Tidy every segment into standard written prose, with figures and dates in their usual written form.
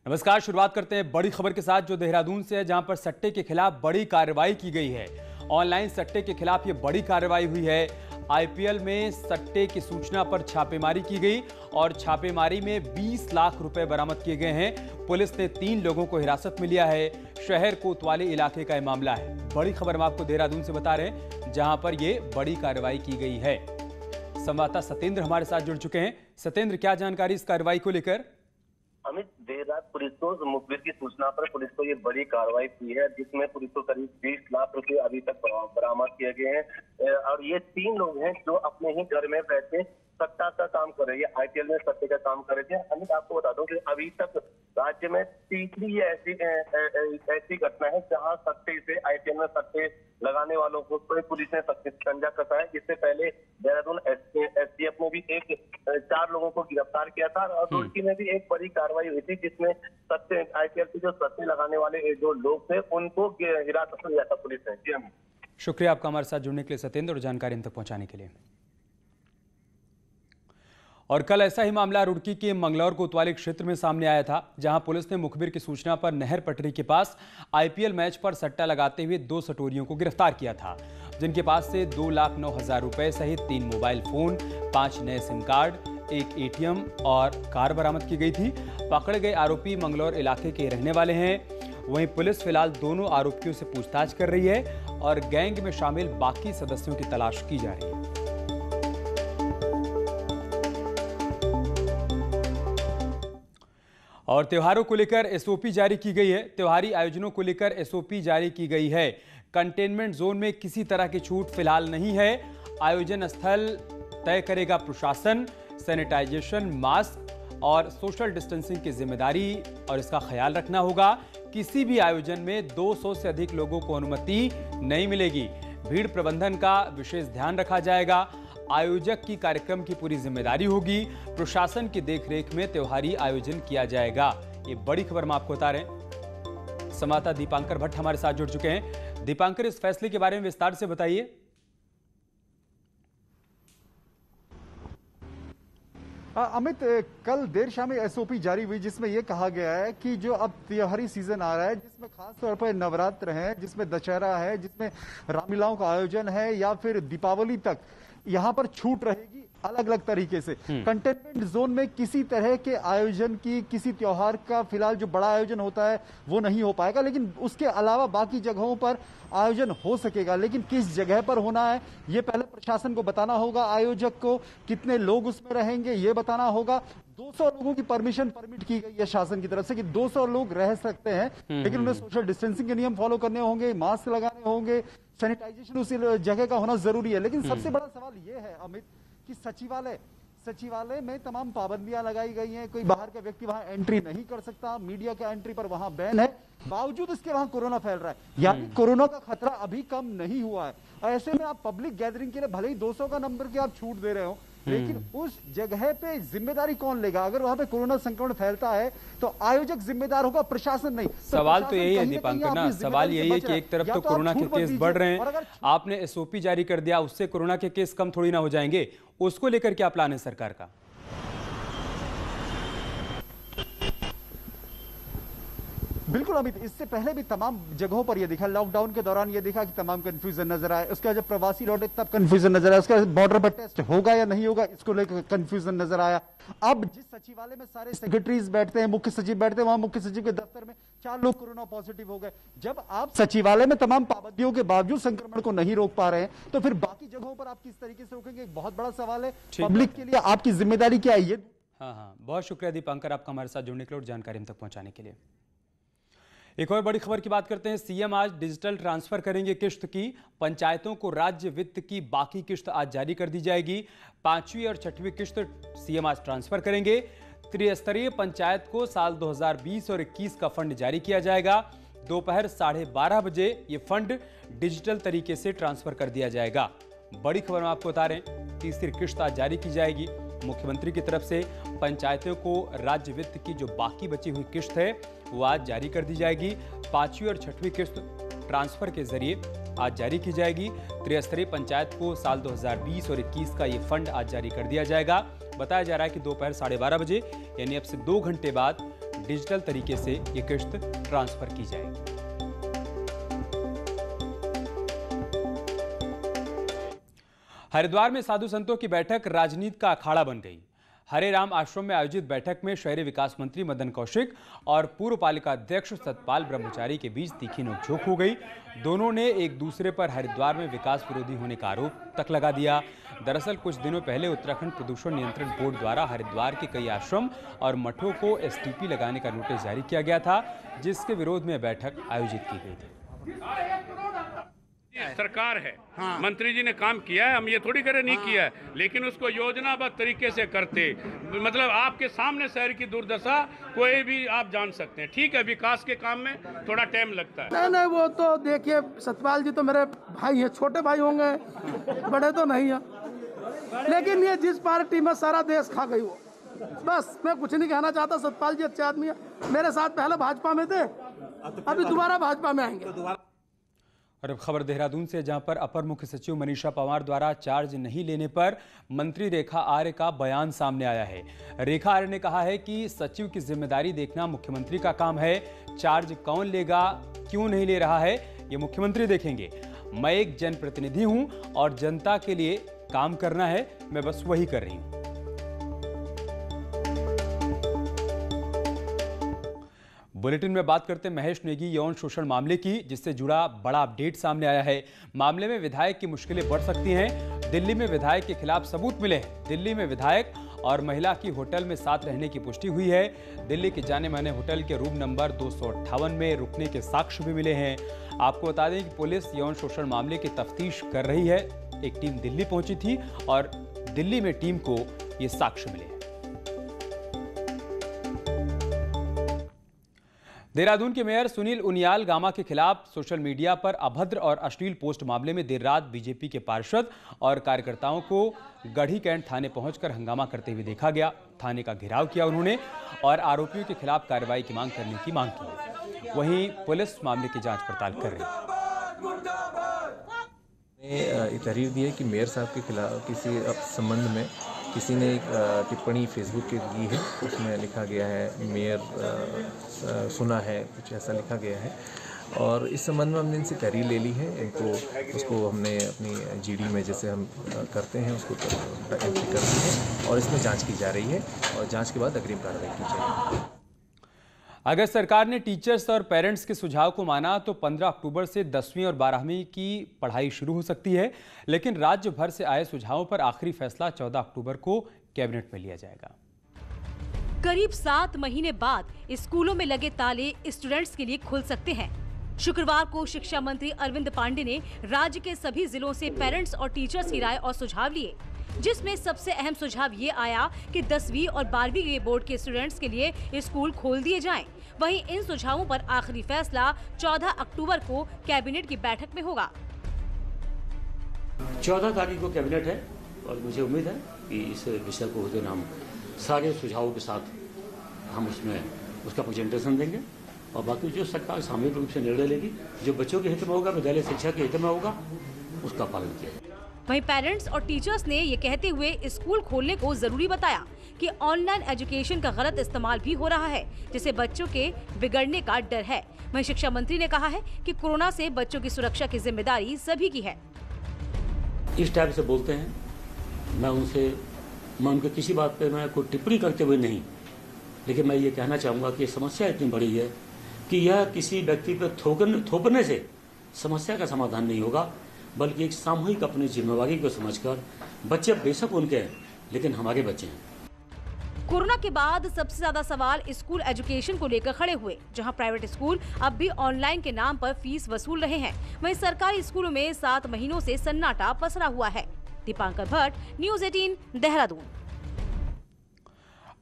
नमस्कार। शुरुआत करते हैं बड़ी खबर के साथ जो देहरादून से है, जहां पर सट्टे के खिलाफ बड़ी कार्रवाई की गई है। ऑनलाइन सट्टे के खिलाफ ये बड़ी कार्रवाई हुई है। आईपीएल में सट्टे की सूचना पर छापेमारी की गई और छापेमारी में 20 लाख रुपए बरामद किए गए हैं। पुलिस ने 3 लोगों को हिरासत में लिया है। शहर कोतवाली इलाके का यह मामला है। बड़ी खबर हम आपको देहरादून से बता रहे हैं, जहां पर यह बड़ी कार्रवाई की गई है। संवाददाता सत्येंद्र हमारे साथ जुड़ चुके हैं। सत्येंद्र, क्या जानकारी इस कार्रवाई को लेकर? अमित, देर रात पुलिस को मुखबिर की सूचना पर पुलिस को ये बड़ी कार्रवाई की है, जिसमें पुलिस को करीब 20 लाख रुपए अभी तक बरामद किए गए हैं। और ये 3 लोग हैं जो अपने ही घर में बैठे सट्टा का काम कर रहे हैं। आईपीएल में सट्टे का काम कर रहे थे। अमित, आपको बता दूं कि अभी तक राज्य में तीसरी ऐसी घटना है जहां सट्टे से आईपीएल में सट्टे लगाने वालों को पुलिस ने शिकंजा कसा है। इससे पहले देहरादून एसटीएफ ने भी 4 लोगों को गिरफ्तार किया था और रुड़की में भी एक बड़ी कार्रवाई हुई थी, जिसमें सट्टे आईपीएल के जो सट्टे लगाने वाले जो लोग थे उनको हिरासत में लिया था पुलिस ने। जी अमित, शुक्रिया आपका हमारे साथ जुड़ने के लिए सत्येंद्र और जानकारी हम तक पहुंचाने के लिए। और कल ऐसा ही मामला रुड़की के मंगलौर कोतवाली क्षेत्र में सामने आया था, जहां पुलिस ने मुखबिर की सूचना पर नहर पटरी के पास आईपीएल मैच पर सट्टा लगाते हुए 2 सटोरियों को गिरफ्तार किया था, जिनके पास से 2,09,000 रुपए सहित 3 मोबाइल फोन, 5 नए सिम कार्ड, 1 एटीएम और कार बरामद की गई थी। पकड़े गए आरोपी मंगलौर इलाके के रहने वाले हैं। वहीं पुलिस फिलहाल दोनों आरोपियों से पूछताछ कर रही है और गैंग में शामिल बाकी सदस्यों की तलाश की जा रही है। और त्योहारों को लेकर एसओपी जारी की गई है। त्योहारी आयोजनों को लेकर एसओपी जारी की गई है। कंटेनमेंट जोन में किसी तरह की छूट फिलहाल नहीं है। आयोजन स्थल तय करेगा प्रशासन। सैनिटाइजेशन, मास्क और सोशल डिस्टेंसिंग की जिम्मेदारी और इसका ख्याल रखना होगा। किसी भी आयोजन में 200 से अधिक लोगों को अनुमति नहीं मिलेगी। भीड़ प्रबंधन का विशेष ध्यान रखा जाएगा। आयोजक की कार्यक्रम की पूरी जिम्मेदारी होगी। प्रशासन की देखरेख में त्योहारी आयोजन किया जाएगा। ये बड़ी खबर हम आपको बता रहे हैं। संवाददाता दीपांकर भट्ट हमारे साथ जुड़ चुके हैं। दीपांकर, इस फैसले के बारे में विस्तार से बताइए। अमित, कल देर शाम एसओपी जारी हुई, जिसमें यह कहा गया है कि जो अब त्योहारी सीजन आ रहा है, जिसमें खास तौर पर नवरात्र है, जिसमें दशहरा है, जिसमें रामलीलाओं का आयोजन है या फिर दीपावली तक, यहां पर छूट रहेगी अलग अलग तरीके से। कंटेनमेंट जोन में किसी तरह के आयोजन की, किसी त्योहार का फिलहाल जो बड़ा आयोजन होता है वो नहीं हो पाएगा, लेकिन उसके अलावा बाकी जगहों पर आयोजन हो सकेगा। लेकिन किस जगह पर होना है ये पहले प्रशासन को बताना होगा। आयोजक को कितने लोग उसमें रहेंगे ये बताना होगा। 200 लोगों की परमिट की गई है शासन की तरफ से कि 200 लोग रह सकते हैं, लेकिन उन्हें सोशल डिस्टेंसिंग के नियम फॉलो करने होंगे, मास्क लगाने होंगे, सैनिटाइजेशन उसी जगह का होना जरूरी है। लेकिन सबसे बड़ा सवाल यह है अमित कि सचिवालय में तमाम पाबंदियां लगाई गई हैं। कोई बाहर का व्यक्ति वहां एंट्री नहीं कर सकता। मीडिया का एंट्री पर वहां बैन है। बावजूद इसके वहां कोरोना फैल रहा है, यानी कोरोना का खतरा अभी कम नहीं हुआ है। ऐसे में आप पब्लिक गैदरिंग के लिए भले ही 200 का नंबर की आप छूट दे रहे हो, लेकिन उस जगह पे जिम्मेदारी कौन लेगा? अगर वहां पे कोरोना संक्रमण फैलता है तो आयोजक जिम्मेदार होगा, प्रशासन नहीं। सवाल तो यही है दीपांकर ना, सवाल यही है कि एक तरफ तो कोरोना के केस बढ़ रहे हैं, आपने एसओपी जारी कर दिया, उससे कोरोना के केस कम थोड़ी ना हो जाएंगे। उसको लेकर क्या प्लान है सरकार का? बिल्कुल अमित, इससे पहले भी तमाम जगहों पर यह दिखा, लॉकडाउन के दौरान यह दिखा कि तमाम कंफ्यूजन नजर आए। उसका जब प्रवासी लौटे तब कंफ्यूजन नजर आया। उसका बॉर्डर पर टेस्ट होगा या नहीं होगा इसको लेकर कंफ्यूजन नजर आया। अब जिस सचिवालय में सारे सेक्रेटरीज बैठते हैं, मुख्य सचिव बैठते हैं, वहां मुख्य सचिव के दफ्तर में 4 लोग कोरोना पॉजिटिव हो गए। जब आप सचिवालय में तमाम पाबंदियों के बावजूद संक्रमण को नहीं रोक पा रहे हैं, तो फिर बाकी जगहों पर आप किस तरीके से रोकेंगे? एक बहुत बड़ा सवाल है। पब्लिक के लिए आपकी जिम्मेदारी क्या है ये? हाँ, बहुत शुक्रिया दीपांकर आपका हमारे साथ जुड़ने के लिए और जानकारी हम तक पहुंचाने के लिए। एक और बड़ी खबर की बात करते हैं। सीएम आज डिजिटल ट्रांसफर करेंगे किश्त की। पंचायतों को राज्य वित्त की बाकी किश्त आज जारी कर दी जाएगी। 5वीं और 6वीं किश्त सीएम आज ट्रांसफर करेंगे। त्रिस्तरीय पंचायत को साल 2020 और 21 का फंड जारी किया जाएगा। दोपहर 12:30 बजे ये फंड डिजिटल तरीके से ट्रांसफर कर दिया जाएगा। बड़ी खबर हम आपको बता रहे हैं, तीसरी किश्त आज जारी की जाएगी। मुख्यमंत्री की तरफ से पंचायतों को राज्य वित्त की जो बाकी बची हुई किश्त है वो आज जारी कर दी जाएगी। 5वीं और 6वीं किश्त ट्रांसफर के जरिए आज जारी की जाएगी। त्रिस्तरीय पंचायत को साल 2020 और 21 का ये फंड आज जारी कर दिया जाएगा। बताया जा रहा है कि दोपहर 12:30 बजे यानी अब से 2 घंटे बाद डिजिटल तरीके से ये किश्त ट्रांसफर की जाएगी। हरिद्वार में साधु संतों की बैठक राजनीति का अखाड़ा बन गई। हरे राम आश्रम में आयोजित बैठक में शहरी विकास मंत्री मदन कौशिक और पूर्व पालिका अध्यक्ष सतपाल ब्रह्मचारी के बीच तीखी नोकझोंक हो गई। दोनों ने एक दूसरे पर हरिद्वार में विकास विरोधी होने का आरोप तक लगा दिया। दरअसल कुछ दिनों पहले उत्तराखंड प्रदूषण नियंत्रण बोर्ड द्वारा हरिद्वार के कई आश्रम और मठों को एसटीपी लगाने का नोटिस जारी किया गया था, जिसके विरोध में बैठक आयोजित की गई थी। सरकार है, हाँ। मंत्री जी ने काम किया है, हम ये थोड़ी करे नहीं किया है, लेकिन उसको योजनाबद्ध तरीके से करते, मतलब आपके सामने शहर की दुर्दशा कोई भी आप जान सकते हैं। ठीक है, विकास के काम में थोड़ा टाइम लगता है। नहीं, वो तो देखिए, सतपाल जी तो मेरे भाई है, छोटे भाई होंगे, बड़े तो नहीं है, लेकिन ये जिस पार्टी में सारा देश खा गई वो, बस मैं कुछ नहीं कहना चाहता। सतपाल जी अच्छे आदमी है, मेरे साथ पहले भाजपा में थे, अभी दोबारा भाजपा में आएंगे। और अब खबर देहरादून से, जहां पर अपर मुख्य सचिव मनीषा पंवार द्वारा चार्ज नहीं लेने पर मंत्री रेखा आर्य का बयान सामने आया है। रेखा आर्य ने कहा है कि सचिव की जिम्मेदारी देखना मुख्यमंत्री का काम है। चार्ज कौन लेगा, क्यों नहीं ले रहा है, ये मुख्यमंत्री देखेंगे। मैं एक जनप्रतिनिधि हूं और जनता के लिए काम करना है, मैं बस वही कर रही हूं। बुलेटिन में बात करते हैं महेश नेगी यौन शोषण मामले की, जिससे जुड़ा बड़ा अपडेट सामने आया है। मामले में विधायक की मुश्किलें बढ़ सकती हैं। दिल्ली में विधायक के खिलाफ सबूत मिले हैं। दिल्ली में विधायक और महिला की होटल में साथ रहने की पुष्टि हुई है। दिल्ली के जाने माने होटल के रूम नंबर 258 में रुकने के साक्ष्य भी मिले हैं। आपको बता दें कि पुलिस यौन शोषण मामले की तफ्तीश कर रही है। एक टीम दिल्ली पहुंची थी और दिल्ली में टीम को ये साक्ष्य मिले हैं। देहरादून के मेयर सुनील उनियाल गामा के खिलाफ सोशल मीडिया पर अभद्र और अश्लील पोस्ट मामले में देर रात बीजेपी के पार्षद और कार्यकर्ताओं को गढ़ी कैंट थाने पहुंचकर हंगामा करते हुए देखा गया। थाने का घेराव किया उन्होंने और आरोपियों के खिलाफ कार्रवाई की मांग करने की मांग की। वहीं पुलिस मामले की जांच पड़ताल कर रही है। तहरीर दी है कि मेयर साहब के खिलाफ किसी संबंध में किसी ने एक टिप्पणी फेसबुक पे की है, उसमें लिखा गया है मेयर सुना है, कुछ ऐसा लिखा गया है। और इस संबंध में हमने इनसे तहरीर ले ली है। इनको उसको हमने अपनी जीडी में जैसे हम करते हैं उसको एंट्री कर दी है और इसमें जांच की जा रही है और जांच के बाद अग्रिम कार्रवाई की जाएगी। अगर सरकार ने टीचर्स और पेरेंट्स के सुझाव को माना तो 15 अक्टूबर से 10वीं और 12वीं की पढ़ाई शुरू हो सकती है, लेकिन राज्य भर से आए सुझावों पर आखिरी फैसला 14 अक्टूबर को कैबिनेट में लिया जाएगा। करीब 7 महीने बाद स्कूलों में लगे ताले स्टूडेंट्स के लिए खुल सकते हैं। शुक्रवार को शिक्षा मंत्री अरविंद पांडे ने राज्य के सभी जिलों से पेरेंट्स और टीचर्स की राय और सुझाव लिए, जिसमें सबसे अहम सुझाव ये आया कि 10वीं और 12वीं के बोर्ड के स्टूडेंट्स के लिए स्कूल खोल दिए जाएं। वहीं इन सुझावों पर आखिरी फैसला 14 अक्टूबर को कैबिनेट की बैठक में होगा। 14 तारीख को कैबिनेट है और मुझे उम्मीद है कि इस विषय को उस दिन हम सारे सुझावों के साथ हम उसमें उसका प्रेजेंटेशन देंगे और बाकी जो सरकार सामूहिक रूप से निर्णय लेगी, जो बच्चों के हित में होगा, विद्यालय शिक्षा के हित में होगा, उसका पालन किया जाएगा। वहीं पेरेंट्स और टीचर्स ने ये कहते हुए स्कूल खोलने को जरूरी बताया कि ऑनलाइन एजुकेशन का गलत इस्तेमाल भी हो रहा है, जिससे बच्चों के बिगड़ने का डर है। वहीं शिक्षा मंत्री ने कहा है कि कोरोना से बच्चों की सुरक्षा की जिम्मेदारी सभी की है। इस टाइप से बोलते हैं, मैं उनके किसी बात पे मैं कोई टिप्पणी करते हुए नहीं, लेकिन मैं ये कहना चाहूँगा कि समस्या इतनी बड़ी है कि यह किसी व्यक्ति पर थोपने से समस्या का समाधान नहीं होगा, बल्कि एक सामूहिक अपनी जिम्मेवारी को समझकर, बच्चे बेशक उनके हैं लेकिन हमारे बच्चे हैं। कोरोना के बाद सबसे ज्यादा सवाल स्कूल एजुकेशन को लेकर खड़े हुए, जहां प्राइवेट स्कूल अब भी ऑनलाइन के नाम पर फीस वसूल रहे हैं। वहीं सरकारी स्कूलों में 7 महीनों से सन्नाटा पसरा हुआ है। दीपांकर भट्ट, न्यूज़ 18, देहरादून।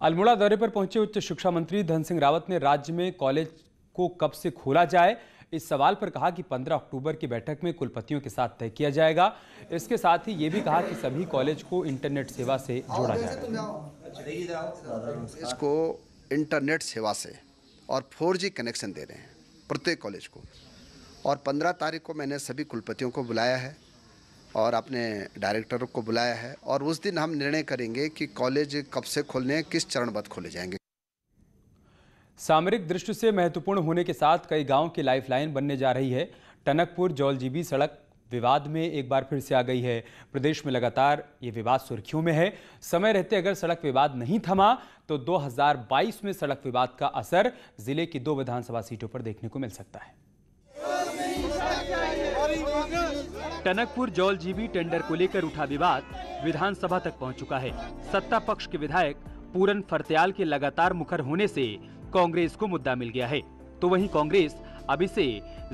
अल्मोड़ा दौरे पर पहुंचे उच्च शिक्षा मंत्री धन सिंह रावत ने राज्य में कॉलेज को कब से खोला जाए इस सवाल पर कहा कि 15 अक्टूबर की बैठक में कुलपतियों के साथ तय किया जाएगा। इसके साथ ही ये भी कहा कि सभी कॉलेज को इंटरनेट सेवा से जोड़ा जाएगा। इसको इंटरनेट सेवा से और 4G कनेक्शन दे रहे हैं प्रत्येक कॉलेज को, और 15 तारीख को मैंने सभी कुलपतियों को बुलाया है और अपने डायरेक्टर को बुलाया है, और उस दिन हम निर्णय करेंगे कि कॉलेज कब से खोलने हैं, किस चरणबद्ध खोले जाएंगे। सामरिक दृष्टि से महत्वपूर्ण होने के साथ कई गांव की लाइफलाइन बनने जा रही है। टनकपुर जौलजीबी सड़क विवाद में एक बार फिर से आ गई है। प्रदेश में लगातार ये विवाद सुर्खियों में है। समय रहते अगर सड़क विवाद नहीं थमा तो 2022 में सड़क विवाद का असर जिले की 2 विधानसभा सीटों पर देखने को मिल सकता है। टनकपुर जौलजीबी टेंडर को लेकर उठा विवाद विधानसभा तक पहुंच चुका है। सत्ता पक्ष के विधायक पूरन फरत्याल के लगातार मुखर होने से कांग्रेस को मुद्दा मिल गया है, तो वहीं कांग्रेस अब इसे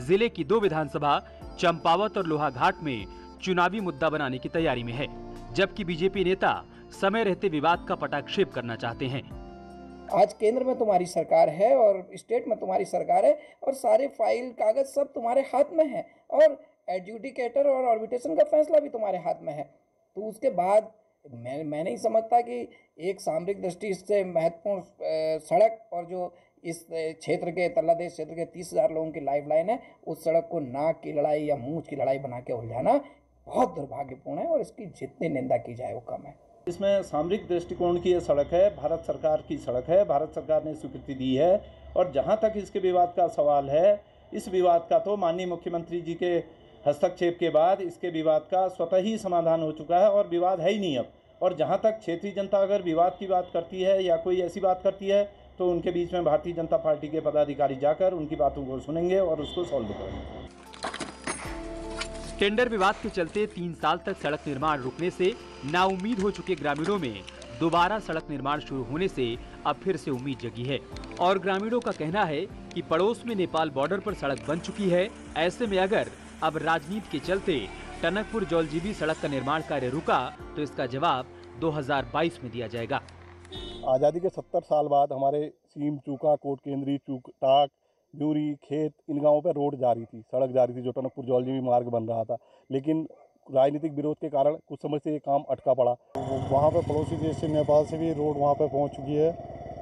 जिले की 2 विधानसभा चंपावत और लोहाघाट में चुनावी मुद्दा बनाने की तैयारी में है, जबकि बीजेपी नेता समय रहते विवाद का पटाक्षेप करना चाहते हैं। आज केंद्र में तुम्हारी सरकार है और स्टेट में तुम्हारी सरकार है और सारे फाइल कागज सब तुम्हारे हाथ में है और एडजुडिकेटर और आर्बिट्रेशन का फैसला भी तुम्हारे हाथ में है। तो उसके बाद मैं नहीं समझता कि एक सामरिक दृष्टि से महत्वपूर्ण सड़क और जो इस क्षेत्र के तल्लादेश क्षेत्र के 30,000 लोगों की लाइफलाइन है, उस सड़क को नाक की लड़ाई या मूंछ की लड़ाई बना के उलझाना बहुत दुर्भाग्यपूर्ण है और इसकी जितनी निंदा की जाए वो कम है। इसमें सामरिक दृष्टिकोण की ये सड़क है, भारत सरकार की सड़क है, भारत सरकार ने स्वीकृति दी है और जहाँ तक इसके विवाद का सवाल है, इस विवाद का तो माननीय मुख्यमंत्री जी के हस्तक्षेप के बाद इसके विवाद का स्वतः ही समाधान हो चुका है और विवाद है ही नहीं अब। और जहाँ तक क्षेत्रीय जनता अगर विवाद की बात करती है या कोई ऐसी बात करती है तो उनके बीच में भारतीय जनता पार्टी के पदाधिकारी जाकर उनकी बातों को सुनेंगे और उसको सॉल्व करेंगे। टेंडर विवाद के चलते 3 साल तक सड़क निर्माण रुकने से नाउम्मीद हो चुके ग्रामीणों में दोबारा सड़क निर्माण शुरू होने से अब फिर से उम्मीद जगी है और ग्रामीणों का कहना है कि पड़ोस में नेपाल बॉर्डर पर सड़क बन चुकी है। ऐसे में अगर अब राजनीति के चलते टनकपुर जौलजीबी सड़क का निर्माण कार्य रुका तो इसका जवाब 2022 में दिया जाएगा। आज़ादी के 70 साल बाद हमारे सीम, चूका, कोट केंद्री, टाक, न्यूरी, खेत, इन गाँवों पर रोड जारी थी, सड़क जारी थी जो टनकपुर जौलजीबी मार्ग बन रहा था, लेकिन राजनीतिक विरोध के कारण कुछ समय से ये काम अटका पड़ा। वहाँ पर पड़ोसी देश से नेपाल से भी रोड वहाँ पर पहुँच चुकी है।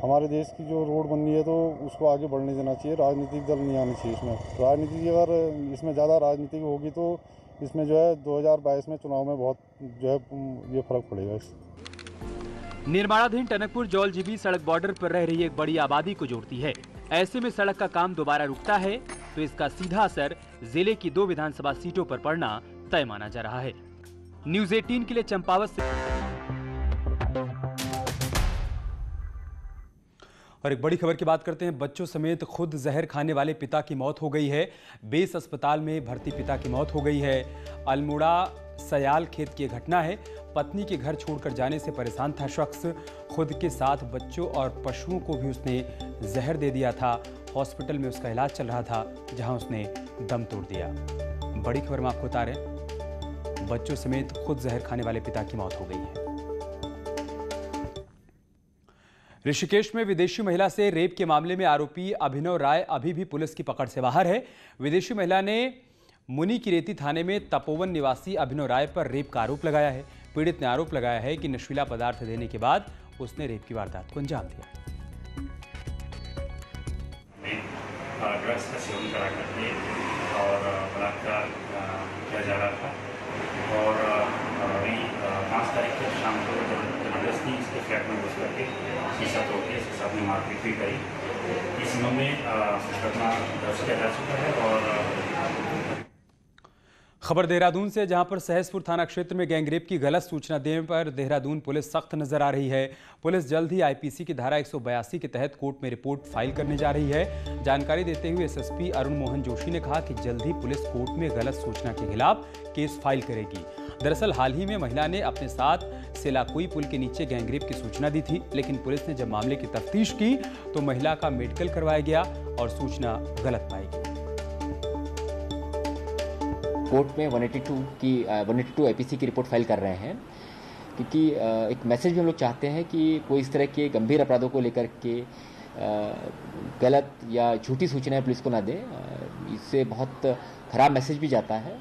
हमारे देश की जो रोड बननी है तो उसको आगे बढ़ने देना चाहिए, राजनीतिक दल नहीं आनी चाहिए इसमें। राजनीति अगर इसमें ज़्यादा राजनीतिक होगी तो इसमें जो है 2022 में चुनाव में बहुत जो है ये फर्क पड़ेगा। निर्माणाधीन टनकपुर जौलजीबी सड़क बॉर्डर पर रह रही एक बड़ी आबादी को जोड़ती है। ऐसे में सड़क का काम दोबारा रुकता है तो इसका सीधा असर जिले की 2 विधानसभा सीटों पर पड़ना तय माना जा रहा है। न्यूज़ 18 के लिए चंपावत से। और एक बड़ी खबर की बात करते हैं। बच्चों समेत खुद जहर खाने वाले पिता की मौत हो गई है। बेस अस्पताल में भर्ती पिता की मौत हो गई है। अल्मोड़ा सयाल खेत की घटना है। पत्नी के घर छोड़कर जाने से परेशान था शख्स, खुद के साथ बच्चों और पशुओं को भी उसने जहर दे दिया था। हॉस्पिटल में उसका इलाज चल रहा था जहां उसने दम तोड़ दिया। बड़ी खबर में आपको बता रहे हैं, बच्चों समेत खुद जहर खाने वाले पिता की मौत हो गई है। ऋषिकेश में विदेशी महिला से रेप के मामले में आरोपी अभिनव राय अभी भी पुलिस की पकड़ से बाहर है। विदेशी महिला ने मुनि किरेती थाने में तपोवन निवासी अभिनव राय पर रेप का आरोप लगाया है। पीड़ित ने आरोप लगाया है कि नशीला पदार्थ देने के बाद उसने रेप की वारदात को अंजाम दिया। ड्रग्स का सेवन करा करके और बलात्कार किया जा रहा था और अभी 5 तारीख को शाम को जबरदस्ती इसके फ्लैट में घुस करके शीशा तोड़ के इसके साथ में मारपीट भी करी। इस मामले में मुकदमा दर्ज किया जा चुका है। और खबर देहरादून से, जहां पर सहसपुर थाना क्षेत्र में गैंगरेप की गलत सूचना देने पर देहरादून पुलिस सख्त नजर आ रही है। पुलिस जल्द ही आईपीसी की धारा 182 के तहत कोर्ट में रिपोर्ट फाइल करने जा रही है। जानकारी देते हुए एसएसपी अरुण मोहन जोशी ने कहा कि जल्द ही पुलिस कोर्ट में गलत सूचना के खिलाफ केस फाइल करेगी। दरअसल हाल ही में महिला ने अपने साथ सेलाकुई पुल के नीचे गैंगरेप की सूचना दी थी, लेकिन पुलिस ने जब मामले की तफ्तीश की तो महिला का मेडिकल करवाया गया और सूचना गलत पाई गई। कोर्ट में 182 आईपीसी की रिपोर्ट फाइल कर रहे हैं, क्योंकि एक मैसेज भी हम लोग चाहते हैं कि कोई इस तरह के गंभीर अपराधों को लेकर के गलत या झूठी सूचनाएं पुलिस को ना दे। इससे बहुत ख़राब मैसेज भी जाता है।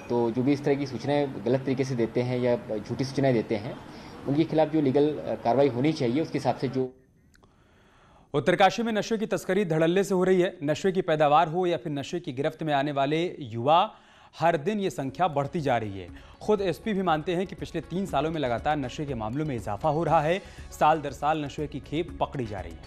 तो जो भी इस तरह की सूचनाएं गलत तरीके से देते हैं या झूठी सूचनाएं देते हैं, उनके खिलाफ जो लीगल कार्रवाई होनी चाहिए उसके हिसाब से जो। उत्तरकाशी में नशे की तस्करी धड़ल्ले से हो रही है। नशे की पैदावार हो या फिर नशे की गिरफ्त में आने वाले युवा, हर दिन ये संख्या बढ़ती जा रही है। खुद एसपी भी मानते हैं कि पिछले 3 सालों में लगातार नशे के मामलों में इजाफा हो रहा है। साल दर साल नशे की खेप पकड़ी जा रही है।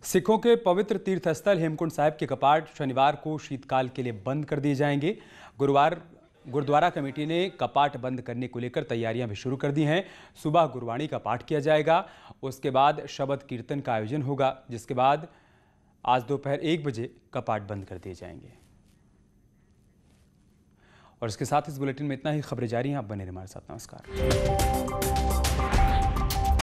सिखों के पवित्र तीर्थ स्थल हेमकुंड साहिब के कपाट शनिवार को शीतकाल के लिए बंद कर दिए जाएंगे। गुरुद्वारा कमेटी ने कपाट बंद करने को लेकर तैयारियां भी शुरू कर दी हैं। सुबह गुरबाणी का पाठ किया जाएगा, उसके बाद शबद कीर्तन का आयोजन होगा, जिसके बाद आज दोपहर 1 बजे कपाट बंद कर दिए जाएंगे। और इसके साथ इस बुलेटिन में इतना ही। खबरें जारी हैं, आप बने रहिए हमारे साथ। नमस्कार।